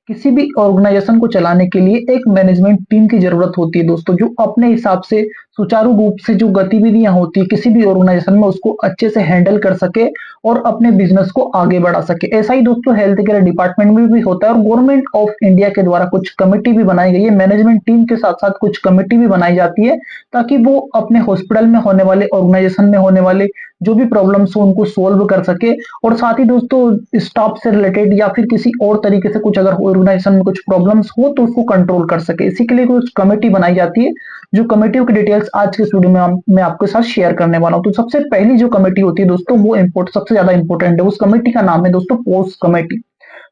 किसी भी ऑर्गेनाइजेशन को चलाने के लिए एक मैनेजमेंट टीम की जरूरत होती है दोस्तों, जो अपने हिसाब से सुचारू रूप से जो गतिविधियां होती है किसी भी ऑर्गेनाइजेशन में उसको अच्छे से हैंडल कर सके और अपने बिजनेस को आगे बढ़ा सके। ऐसा ही दोस्तों हेल्थ केयर डिपार्टमेंट में भी होता है और गवर्नमेंट ऑफ इंडिया के द्वारा कुछ कमेटी भी बनाई गई है। मैनेजमेंट टीम के साथ साथ कुछ कमेटी भी बनाई जाती है ताकि वो अपने हॉस्पिटल में होने वाले, ऑर्गेनाइजेशन में होने वाले जो भी प्रॉब्लम्स हो उनको सोल्व कर सके। और साथ ही दोस्तों स्टाफ से रिलेटेड या फिर किसी और तरीके से कुछ अगर ऑर्गेनाइजेशन में कुछ प्रॉब्लम्स हो तो उसको कंट्रोल कर सके, इसी के लिए कुछ कमेटी बनाई जाती है। जो कमेटियों की डिटेल्स आज के वीडियो में मैं आपके साथ शेयर करने वाला हूं। तो सबसे पहली जो कमेटी होती है दोस्तों वो सबसे ज्यादा इंपॉर्टेंट है। उस कमेटी का नाम है दोस्तों post committee.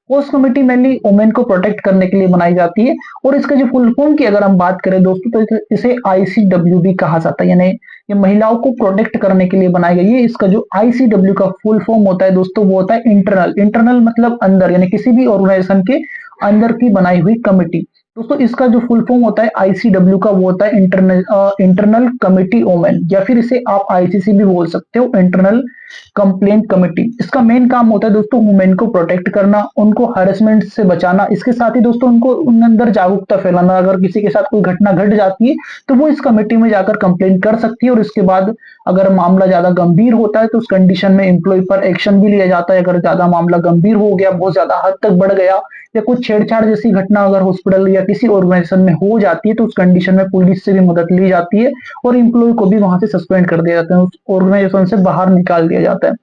Post committee mainly women को प्रोटेक्ट करने के लिए बनाई जाती है और इसका जो फुल फॉर्म की अगर हम बात करें दोस्तों तो इसे आईसीडब्ल्यू भी कहा जाता है, यानी ये महिलाओं को प्रोटेक्ट करने के लिए बनाई गई है। इसका जो आईसीडब्ल्यू का फुल फॉर्म होता है दोस्तों वो होता है इंटरनल। इंटरनल मतलब अंदर, यानी किसी भी ऑर्गेनाइजेशन के अंदर की बनाई हुई कमेटी। दोस्तों इसका जो फुल फॉर्म होता है आईसीडब्ल्यू का वो होता है इंटरनल कमिटी वुमेन, या फिर इसे आप आईसीसी भी बोल सकते हो, इंटरनल कंप्लेंट कमेटी। इसका मेन काम होता है दोस्तों वुमेन को प्रोटेक्ट करना, उनको हरेसमेंट से बचाना, इसके साथ ही दोस्तों उनको उन अंदर जागरूकता फैलाना। अगर किसी के साथ कोई घटना घट जाती है तो वो इस कमेटी में जाकर कंप्लेंट कर सकती है और इसके बाद अगर मामला ज्यादा गंभीर होता है तो उस कंडीशन में एम्प्लॉय पर एक्शन भी लिया जाता है। अगर ज्यादा मामला गंभीर हो गया, बहुत ज्यादा हद तक बढ़ गया या कुछ छेड़छाड़ जैसी घटना अगर हॉस्पिटल या किसी ऑर्गेनाइजेशन में हो जाती है तो उस कंडीशन में पुलिस से भी मदद ली जाती है और एम्प्लॉय को भी वहां से सस्पेंड कर दिया जाता है, उस ऑर्गेनाइजेशन से बाहर निकाल दिया जाता है।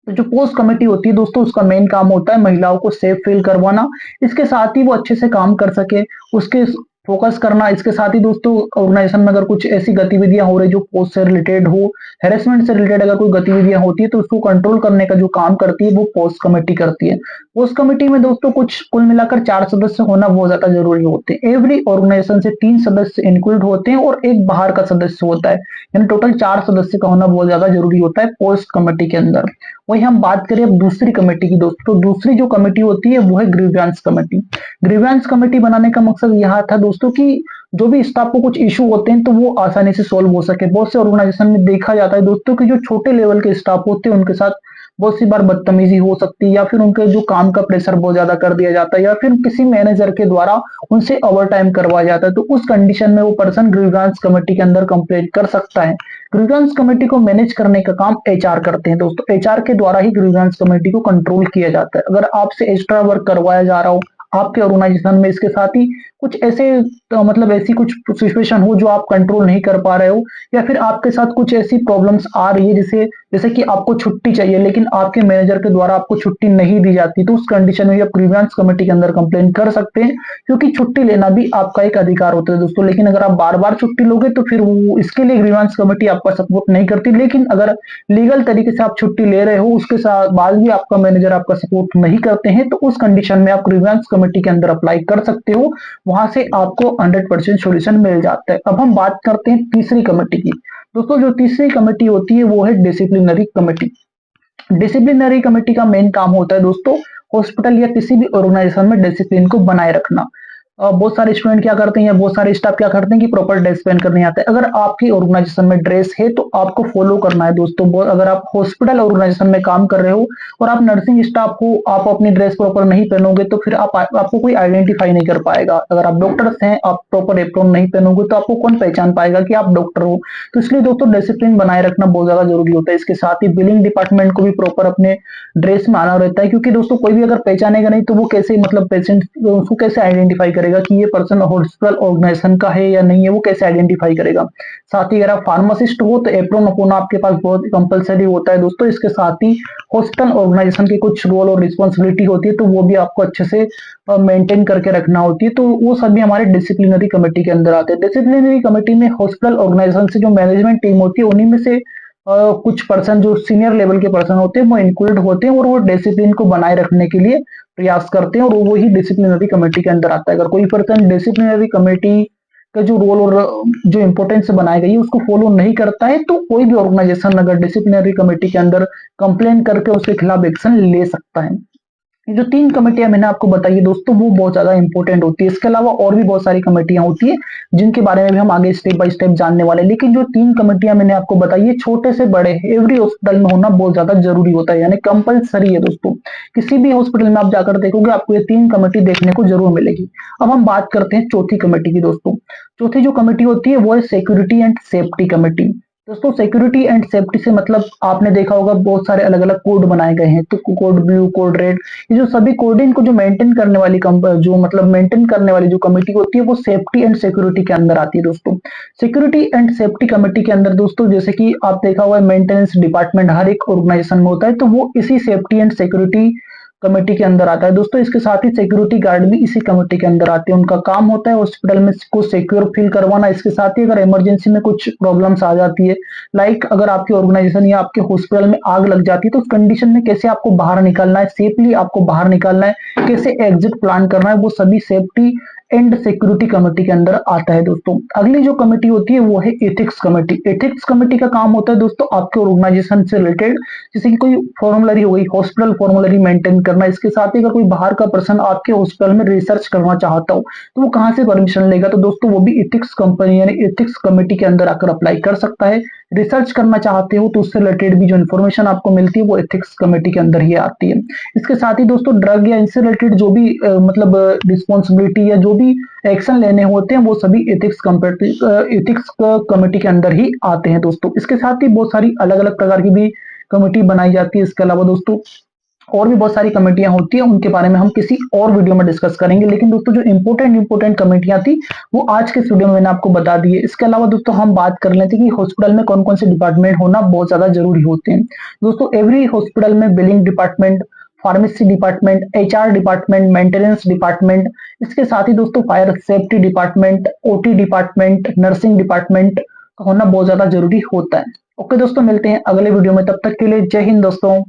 तो जो पोस्ट कमेटी होती है दोस्तों उसका मेन काम होता है महिलाओं को सेफ फील करवाना, इसके साथ ही वो अच्छे से काम कर सके उसके फोकस करना। इसके साथ ही दोस्तों ऑर्गेनाइजेशन में अगर कुछ ऐसी गतिविधियां हो रही जो पोस्ट से रिलेटेड हो, हेरेसमेंट से रिलेटेड अगर कोई गतिविधियां होती है तो उसको कंट्रोल करने का जो काम करती है वो पोस्ट कमेटी करती है। पोस्ट कमेटी में दोस्तों कुछ कुल मिलाकर 4 सदस्य होना बहुत ज्यादा जरूरी होते हैं। एवरी ऑर्गेनाइजेशन से 3 सदस्य इंक्लूड होते हैं और एक बाहर का सदस्य होता है, यानी टोटल 4 सदस्य का होना बहुत ज्यादा जरूरी होता है पोस्ट कमेटी के अंदर। वही हम बात करें अब दूसरी कमेटी की दोस्तों, तो दूसरी जो कमेटी होती है वो है ग्रीवेंस कमेटी। ग्रीवेंस कमेटी बनाने का मकसद यह था दोस्तों कि जो भी स्टाफ को कुछ इशू होते हैं तो वो आसानी से सॉल्व हो सके। बहुत से ऑर्गेनाइजेशन में देखा जाता है दोस्तों कि जो छोटे लेवल के स्टाफ होते हैं उनके साथ बहुत सी बार बदतमीजी हो सकती है या फिर उनके जो काम का प्रेशर बहुत ज्यादा कर दिया जाता है या फिर किसी मैनेजर के द्वारा उनसे ओवर टाइम करवाया जाता है। तो उस कंडीशन में वो पर्सन ग्रीवेंस कमेटी के अंदर कंप्लेंट कर सकता है। ग्रीवेंस कमेटी को मैनेज करने का काम एचआर करते हैं दोस्तों। एचआर के द्वारा ही ग्रीवेंस कमेटी को कंट्रोल किया जाता है। अगर आपसे एक्स्ट्रा वर्क करवाया जा रहा हो आपके ऑर्गेनाइजेशन में, इसके साथ ही कुछ ऐसे मतलब ऐसी कुछ सिचुएशन हो जो आप कंट्रोल नहीं कर पा रहे हो या फिर आपके साथ कुछ ऐसी प्रॉब्लम्स आ रही है जैसे जैसे कि आपको छुट्टी चाहिए लेकिन आपके मैनेजर के द्वारा आपको छुट्टी नहीं दी जाती, तो उस कंडीशन में आप ग्रीवेंस कमेटी के अंदर कंप्लेंट कर सकते हैं, क्योंकि छुट्टी लेना भी आपका एक अधिकार होता है दोस्तों। लेकिन अगर आप बार बार छुट्टी लोगे तो फिर वो इसके लिए ग्रीवेंस कमेटी आपका सपोर्ट नहीं करती। लेकिन अगर लीगल तरीके से आप छुट्टी ले रहे हो उसके साथ बाद भी आपका मैनेजर आपका सपोर्ट नहीं करते हैं तो उस कंडीशन में आप ग्रीवेंस कमेटी के अंदर अप्लाई कर सकते हो, वहां से आपको 100% सोल्यूशन मिल जाता है। अब हम बात करते हैं तीसरी कमेटी की दोस्तों। जो तीसरी कमेटी होती है वो है डिसिप्लिनरी कमेटी। डिसिप्लिनरी कमेटी का मेन काम होता है दोस्तों हॉस्पिटल या किसी भी ऑर्गेनाइजेशन में डिसिप्लिन को बनाए रखना। बहुत सारे स्टूडेंट क्या करते हैं या बहुत सारे स्टाफ क्या करते हैं कि प्रॉपर ड्रेस पहन कर नहीं आते। अगर आपकी ऑर्गेनाइजेशन में ड्रेस है तो आपको फॉलो करना है दोस्तों। अगर आप हॉस्पिटल ऑर्गेनाइजेशन में काम कर रहे हो और आप नर्सिंग स्टाफ हो, आप अपनी ड्रेस प्रॉपर नहीं पहनोगे तो फिर आपको कोई आइडेंटिफाई नहीं कर पाएगा। अगर आप डॉक्टर्स हैं, आप प्रॉपर एप्रोन नहीं पहनोगे तो आपको कौन पहचान पाएगा कि आप डॉक्टर हो। तो इसलिए दोस्तों डिसिप्लिन बनाए रखना बहुत ज्यादा जरूरी होता है। इसके साथ ही बिलिंग डिपार्टमेंट को भी प्रॉपर अपने ड्रेस में आना रहता है, क्योंकि दोस्तों कोई भी अगर पहचानेगा नहीं तो वो कैसे मतलब पेशेंट उसको कैसे आइडेंटिफाई करेगा कि ये पर्सन हॉस्पिटल ऑर्गेनाइजेशन का है या नहीं है, वो कैसे आइडेंटिफाई करेगा। साथ ही अगर आप फार्मासिस्ट हो तो एप्रोन अपना आपके पास बहुत कंपलसरी होता है दोस्तों। इसके साथ ही हॉस्पिटल ऑर्गेनाइजेशन की कुछ रोल और रिस्पॉन्सिबिलिटी होती है तो वो भी आपको अच्छे से मेंटेन करके रखना होती है। तो वो सभी हमारे डिसिप्लिनरी कमेटी के अंदर आते हैं। डिसिप्लिनरी कमेटी में हॉस्पिटल ऑर्गेनाइजेशन से जो मैनेजमेंट टीम होती है उन्हीं में से कुछ पर्सन जो सीनियर लेवल के पर्सन होते हैं वो इंक्लूड होते हैं और वो डिसिप्लिन को बनाए रखने के लिए प्रयास करते हैं और वो ही डिसिप्लिनरी कमेटी के अंदर आता है। अगर कोई पर्सन डिसिप्लिनरी कमेटी का जो रोल और जो इंपोर्टेंस बनाई गई है उसको फॉलो नहीं करता है तो कोई भी ऑर्गेनाइजेशन अगर डिसिप्लिनरी कमेटी के अंदर कंप्लेन करके उसके खिलाफ एक्शन ले सकता है। ये जो 3 कमेटियाँ मैंने आपको बताई है दोस्तों, वो बहुत ज़्यादा इंपॉर्टेंट होती है। इसके अलावा और भी बहुत सारी कमेटियाँ होती है, जिनके बारे में भी हम आगे स्टेप बाय स्टेप जानने वाले हैं। लेकिन जो 3 कमेटियाँ मैंने आपको बताई है, छोटे से बड़े एवरी हॉस्पिटल में होना बहुत ज़्यादा ज़रूरी होता है, यानी कंपल्सरी है दोस्तों। किसी भी हॉस्पिटल में आप जाकर देखोगे, आपको ये 3 कमेटी देखने को ज़रूर मिलेगी। अब हम बात करते हैं चौथी कमेटी की दोस्तों। चौथी जो कमेटी होती है, वो है सिक्योरिटी एंड सेफ्टी कमेटी। दोस्तों सिक्योरिटी एंड सेफ्टी से मतलब आपने देखा होगा बहुत सारे अलग अलग कोड बनाए गए हैं, तो कोड ब्लू, कोड रेड, ये जो सभी कोड इनको जो मेंटेन करने वाली जो मतलब मेंटेन करने वाली जो कमेटी होती है, वो सेफ्टी एंड सिक्योरिटी के अंदर आती है दोस्तों। सिक्योरिटी एंड सेफ्टी कमेटी के अंदर दोस्तों, जैसे कि आप देखा हुआ है मेंटेनेंस डिपार्टमेंट हर एक ऑर्गेनाइजेशन में होता है, तो वो इसी सेफ्टी एंड सिक्योरिटी कमेटी के अंदर आता है दोस्तों। इसके साथ ही सिक्योरिटी गार्ड भी इसी कमेटी के अंदर आते हैं। उनका काम होता है हॉस्पिटल में को सिक्योर फील करवाना। इसके साथ ही अगर इमरजेंसी में कुछ प्रॉब्लम्स आ जाती है, लाइक अगर आपकी ऑर्गेनाइजेशन या आपके हॉस्पिटल में आग लग जाती है, तो उस कंडीशन में कैसे आपको बाहर निकालना है, सेफली आपको बाहर निकालना है, कैसे एग्जिट प्लान करना है, वो सभी सेफ्टी एंड सिक्योरिटी कमेटी के अंदर आता है दोस्तों। अगली जो कमेटी होती है, वो है एथिक्स कमेटी। एथिक्स कमेटी का काम होता है दोस्तों आपके ऑर्गेनाइजेशन से रिलेटेड, जैसे कि कोई फॉर्मुलरी हो गई, हॉस्पिटल फॉर्मुलरी मेंटेन करना। इसके साथ ही अगर कोई बाहर का पर्सन आपके हॉस्पिटल में रिसर्च करना चाहता हो, तो वो कहाँ से परमिशन लेगा, तो दोस्तों वो भी एथिक्स कंपनी यानी एथिक्स कमेटी के अंदर आकर अप्लाई कर सकता है। रिसर्च करना चाहते हो तो उससे रिलेटेड भी जो इन्फॉर्मेशन आपको मिलती है, वो एथिक्स कमेटी के अंदर ही आती है। इसके साथ ही दोस्तों ड्रग या इससे रिलेटेड जो भी मतलब रिस्पॉन्सिबिलिटी या जो भी एक्शन लेने होते हैं, वो सभी एथिक्स कमेटी के अंदर ही आते हैं दोस्तों। इसके साथ ही बहुत सारी अलग अलग प्रकार की भी कमेटी बनाई जाती है। इसके अलावा दोस्तों और भी बहुत सारी कमेटियां होती हैं, उनके बारे में हम किसी और वीडियो में डिस्कस करेंगे। लेकिन दोस्तों जो इंपॉर्टेंट कमेटियां थी, वो आज के वीडियो में मैंने आपको बता दी है। इसके अलावा दोस्तों हम बात कर लेते हैं कि हॉस्पिटल में कौन कौन से डिपार्टमेंट होना बहुत ज्यादा जरूरी होते हैं। दोस्तों एवरी हॉस्पिटल में billing department, pharmacy department, HR department, maintenance department, इसके साथ ही दोस्तों fire safety department, OT department, nursing department का होना बहुत ज्यादा जरूरी होता है। ओके दोस्तों, मिलते हैं अगले वीडियो में, तब तक के लिए जय हिंद दोस्तों।